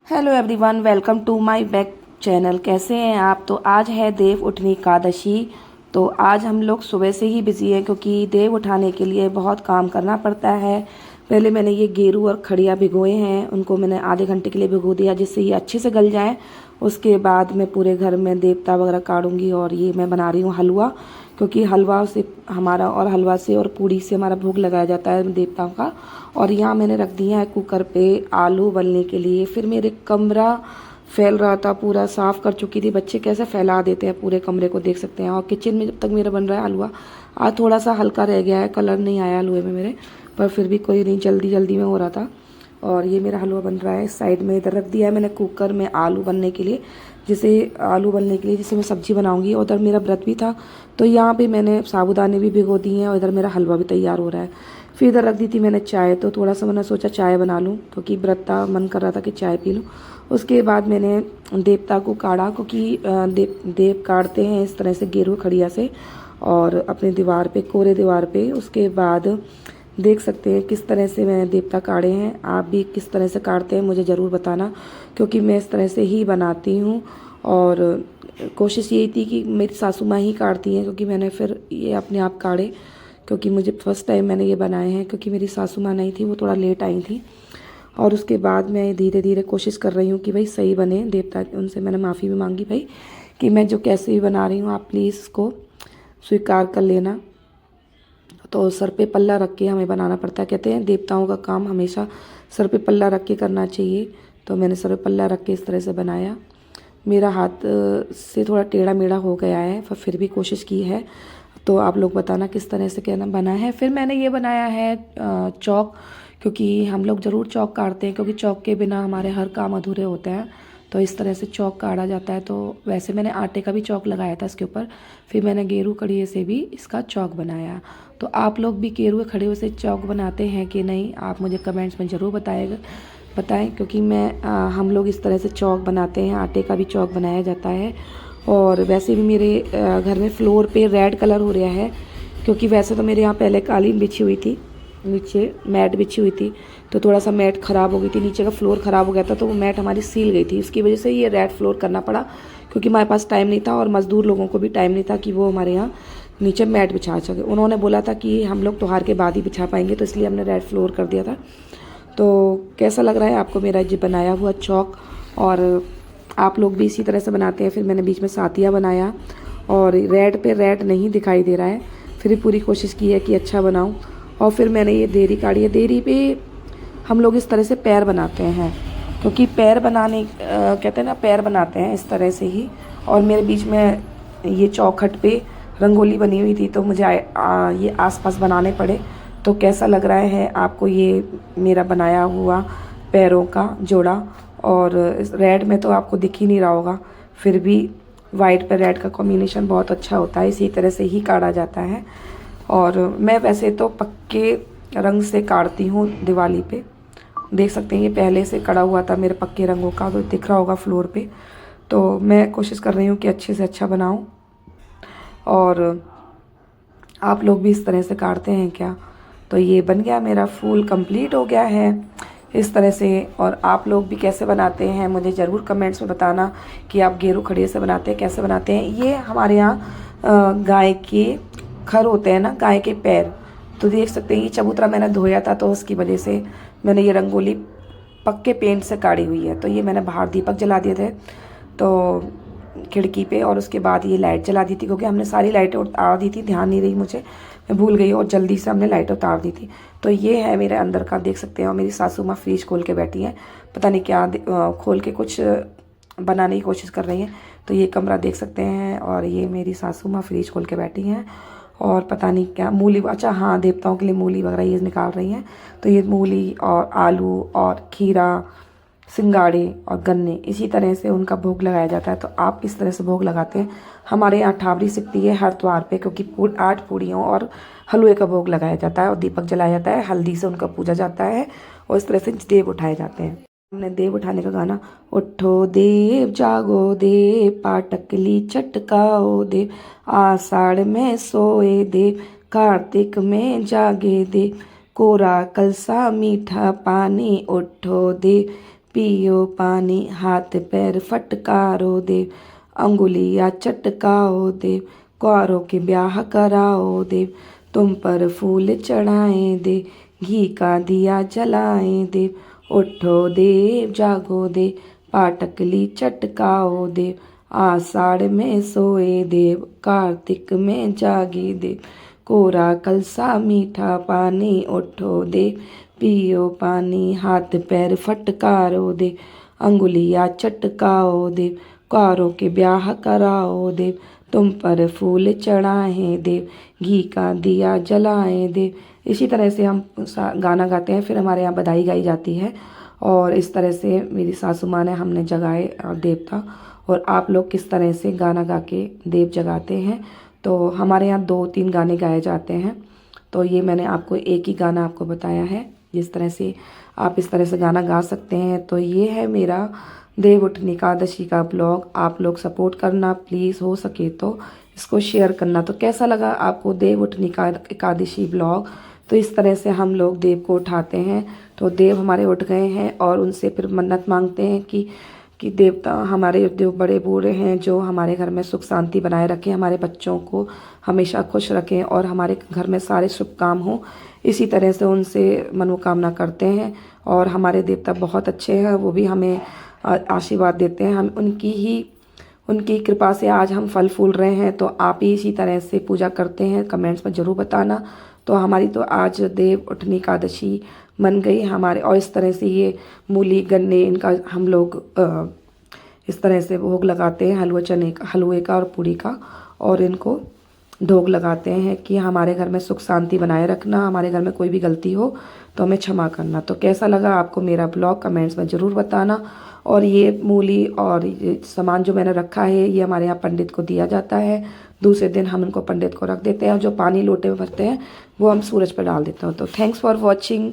Hello everyone, welcome to my back channel. कैसे हैं आप? तो आज है देव उठनी एकादशी। तो आज हम लोग सुबह से ही बिजी हैं क्योंकि देव उठाने के लिए बहुत काम करना पड़ता है। पहले मैंने ये गेरू और खड़िया भिगोए हैं, उनको मैंने आधे घंटे के लिए भिगो दिया जिससे ये अच्छे से गल जाएं। उसके बाद मैं पूरे घर में देवता वगैरह काढ़ूंगी और ये मैं बना रही हूँ हलवा, क्योंकि हलवा से हमारा और हलवा से और पूड़ी से हमारा भोग लगाया जाता है देवताओं का। और यहाँ मैंने रख दिया है कुकर पे आलू उबलने के लिए। फिर मेरे कमरा फैल रहा था, पूरा साफ़ कर चुकी थी। बच्चे कैसे फैला देते हैं पूरे कमरे को, देख सकते हैं। और किचन में जब तक मेरा बन रहा है हलवा, आज थोड़ा सा हल्का रह गया है, कलर नहीं आया हलवे में मेरे, पर फिर भी कोई नहीं, जल्दी जल्दी में हो रहा था। और ये मेरा हलवा बन रहा है। साइड में इधर रख दिया है मैंने कुकर में आलू बनने के लिए, जिसे मैं सब्जी बनाऊंगी। उधर मेरा व्रत भी था तो यहाँ पे मैंने साबूदाने भी भिगो दिए हैं और इधर मेरा हलवा भी तैयार हो रहा है। फिर इधर रख दी थी मैंने चाय, तो थोड़ा सा मैंने सोचा चाय बना लूँ क्योंकि व्रत था, मन कर रहा था कि चाय पी लूँ। उसके बाद मैंने देवता को काढ़ा, क्योंकि देव काढ़ते हैं इस तरह से गेरू खड़िया से और अपने दीवार पे, कोरे दीवार पे। उसके बाद देख सकते हैं किस तरह से मैंने देवता काढ़े हैं। आप भी किस तरह से काढ़ते हैं मुझे ज़रूर बताना, क्योंकि मैं इस तरह से ही बनाती हूँ। और कोशिश यही थी कि मेरी सासू माँ ही काढ़ती हैं, क्योंकि मैंने फिर ये अपने आप काढ़े, क्योंकि मुझे फर्स्ट टाइम मैंने ये बनाए हैं, क्योंकि मेरी सासू माँ नहीं थी, वो थोड़ा लेट आई थी। और उसके बाद मैं धीरे धीरे कोशिश कर रही हूँ कि भाई सही बने। देवता उनसे मैंने माफ़ी भी मांगी भाई कि मैं जो कैसे भी बना रही हूँ आप प्लीज़ इसको स्वीकार कर लेना। तो सर पे पल्ला रख के हमें बनाना पड़ता है। कहते हैं देवताओं का काम हमेशा सर पे पल्ला रख के करना चाहिए। तो मैंने सर पे पल्ला रख के इस तरह से बनाया। मेरा हाथ से थोड़ा टेढ़ा मेढ़ा हो गया है, पर फिर भी कोशिश की है। तो आप लोग बताना किस तरह से कहना बना है। फिर मैंने ये बनाया है चौक, क्योंकि हम लोग ज़रूर चौक काढ़ते हैं, क्योंकि चौक के बिना हमारे हर काम अधूरे होते हैं। तो इस तरह से चौक काढ़ा जाता है। तो वैसे मैंने आटे का भी चौक लगाया था इसके ऊपर। फिर मैंने गेरू खड़िये से भी इसका चौक बनाया। तो आप लोग भी गेरू खड़ियों से चौक बनाते हैं कि नहीं, आप मुझे कमेंट्स में ज़रूर बताएं, क्योंकि हम लोग इस तरह से चौक बनाते हैं, आटे का भी चौक बनाया जाता है। और वैसे भी मेरे घर में फ्लोर पे रेड कलर हो रहा है, क्योंकि वैसे तो मेरे यहाँ पहले कालीन बिछी हुई थी, नीचे मैट बिछी हुई थी, तो थोड़ा सा मैट ख़राब हो गई थी, नीचे का फ्लोर ख़राब हो गया था, तो वो मैट हमारी सील गई थी। इसकी वजह से ये रेड फ्लोर करना पड़ा, क्योंकि हमारे पास टाइम नहीं था और मज़दूर लोगों को भी टाइम नहीं था कि वो हमारे यहाँ नीचे मैट बिछा सके। उन्होंने बोला था कि हम लोग त्योहार के बाद ही बिछा पाएंगे, तो इसलिए हमने रेड फ्लोर कर दिया था। तो कैसा लग रहा है आपको मेरा ये बनाया हुआ चौक? और आप लोग भी इसी तरह से बनाते हैं? फिर मैंने बीच में सातिया बनाया और रेड पे रेड नहीं दिखाई दे रहा है, फिर भी पूरी कोशिश की है कि अच्छा बनाऊं। और फिर मैंने ये देरी काढ़ी है। देरी पे हम लोग इस तरह से पैर बनाते हैं, क्योंकि पैर बनाने कहते हैं ना, पैर बनाते हैं इस तरह से ही। और मेरे बीच में ये चौखट पे रंगोली बनी हुई थी, तो मुझे ये आसपास बनाने पड़े। तो कैसा लग रहा है आपको ये मेरा बनाया हुआ पैरों का जोड़ा? और रेड में तो आपको दिख ही नहीं रहा होगा, फिर भी वाइट पे रेड का कॉम्बिनेशन बहुत अच्छा होता है, इसी तरह से ही काढ़ा जाता है। और मैं वैसे तो पक्के रंग से काढ़ती हूँ दिवाली पे। देख सकते हैं ये पहले से कड़ा हुआ था मेरे पक्के रंगों का, तो दिख रहा होगा फ्लोर पे। तो मैं कोशिश कर रही हूँ कि अच्छे से अच्छा बनाऊँ। और आप लोग भी इस तरह से काढ़ते हैं क्या? तो ये बन गया, मेरा फूल कंप्लीट हो गया है इस तरह से। और आप लोग भी कैसे बनाते हैं मुझे ज़रूर कमेंट्स में बताना कि आप गेरू खड़िये से बनाते हैं, कैसे बनाते हैं। ये हमारे यहाँ गाय के खर होते हैं ना, गाय के पैर, तो देख सकते हैं ये चबूतरा मैंने धोया था, तो उसकी वजह से मैंने ये रंगोली पक्के पेंट से काढ़ी हुई है। तो ये मैंने बाहर दीपक जला दिए थे तो खिड़की पे, और उसके बाद ये लाइट जला दी थी, क्योंकि हमने सारी लाइटें उतार दी थी, ध्यान नहीं रही मुझे, मैं भूल गई और जल्दी से हमने लाइटें उतार दी थी। तो ये है मेरे अंदर का, देख सकते हैं। और मेरी सासू माँ फ्रिज खोल के बैठी हैं, पता नहीं क्या खोल के कुछ बनाने की कोशिश कर रही हैं। तो ये कमरा देख सकते हैं, और ये मेरी सासू माँ फ्रिज खोल के बैठी हैं और पता नहीं क्या मूली, अच्छा हाँ, देवताओं के लिए मूली वगैरह ये निकाल रही हैं। तो ये मूली और आलू और खीरा, सिंगाड़े और गन्ने, इसी तरह से उनका भोग लगाया जाता है। तो आप किस तरह से भोग लगाते हैं? हमारे यहाँ ठावरी सिकती है हर त्योहार पे, क्योंकि 8 पूड़ियों और हलवे का भोग लगाया जाता है और दीपक जलाया जाता है, हल्दी से उनका पूजा जाता है और इस तरह से देव उठाए जाते हैं। हमने देव उठाने का गाना, उठो देव जागो देव, पाटकली चटकाओ देव, आषाढ़ में सोए देव, कार्तिक में जागे देव, कोरा कलसा मीठा पानी, उठो देव पियो पानी हाथ पैर फटकारो देव, अंगुलियाँ चटकाओ देव, कुंवारों के ब्याह कराओ देव, तुम पर फूल चढ़ाएं देव, घी का दिया जलाएं देव, उठो देव जागो देव, पाटकली चटकाओ देव, आषाढ़ में सोए देव, कार्तिक में जागे देव, कोरा कलसा मीठा पानी, उठो देव पियो पानी हाथ पैर फटकारो देव, अंगुलियाँ चटकाओ देव, कुंवारों के ब्याह कराओ देव, तुम पर फूल चढ़ाएं देव, घी का दिया जलाएं देव। इसी तरह से हम गाना गाते हैं। फिर हमारे यहाँ बधाई गाई जाती है और इस तरह से मेरी सासू माँ ने हमने जगाए देवता। और आप लोग किस तरह से गाना गा के देव जगाते हैं? तो हमारे यहाँ 2-3 गाने गाए जाते हैं। तो ये मैंने आपको एक ही गाना आपको बताया है, जिस तरह से आप इस तरह से गाना गा सकते हैं। तो ये है मेरा देव उठनी एकादशी का ब्लॉग। आप लोग सपोर्ट करना प्लीज़, हो सके तो इसको शेयर करना। तो कैसा लगा आपको देव उठनी एकादशी ब्लॉग? तो इस तरह से हम लोग देव को उठाते हैं। तो देव हमारे उठ गए हैं और उनसे फिर मन्नत मांगते हैं कि देवता हमारे जो बड़े बूढ़े हैं, जो हमारे घर में सुख शांति बनाए रखें, हमारे बच्चों को हमेशा खुश रखें और हमारे घर में सारे शुभ काम हों। इसी तरह से उनसे मनोकामना करते हैं। और हमारे देवता बहुत अच्छे हैं, वो भी हमें आशीर्वाद देते हैं। हम उनकी कृपा से आज हम फल फूल रहे हैं। तो आप ही इसी तरह से पूजा करते हैं, कमेंट्स में ज़रूर बताना। तो हमारी तो आज देव उठनी एकादशी मन गई हमारे। और इस तरह से ये मूली गन्ने इनका हम लोग इस तरह से भोग लगाते हैं, हलवे का और पूड़ी का। और इनको भोग लगाते हैं कि हमारे घर में सुख शांति बनाए रखना, हमारे घर में कोई भी गलती हो तो हमें क्षमा करना। तो कैसा लगा आपको मेरा ब्लॉग? कमेंट्स में ज़रूर बताना। और ये मूली और ये सामान जो मैंने रखा है, ये हमारे यहाँ पंडित को दिया जाता है। दूसरे दिन हम इनको पंडित को रख देते हैं। जो पानी लोटे में भरते हैं वो हम सूरज पर डाल देते हैं। तो थैंक्स फॉर वॉचिंग।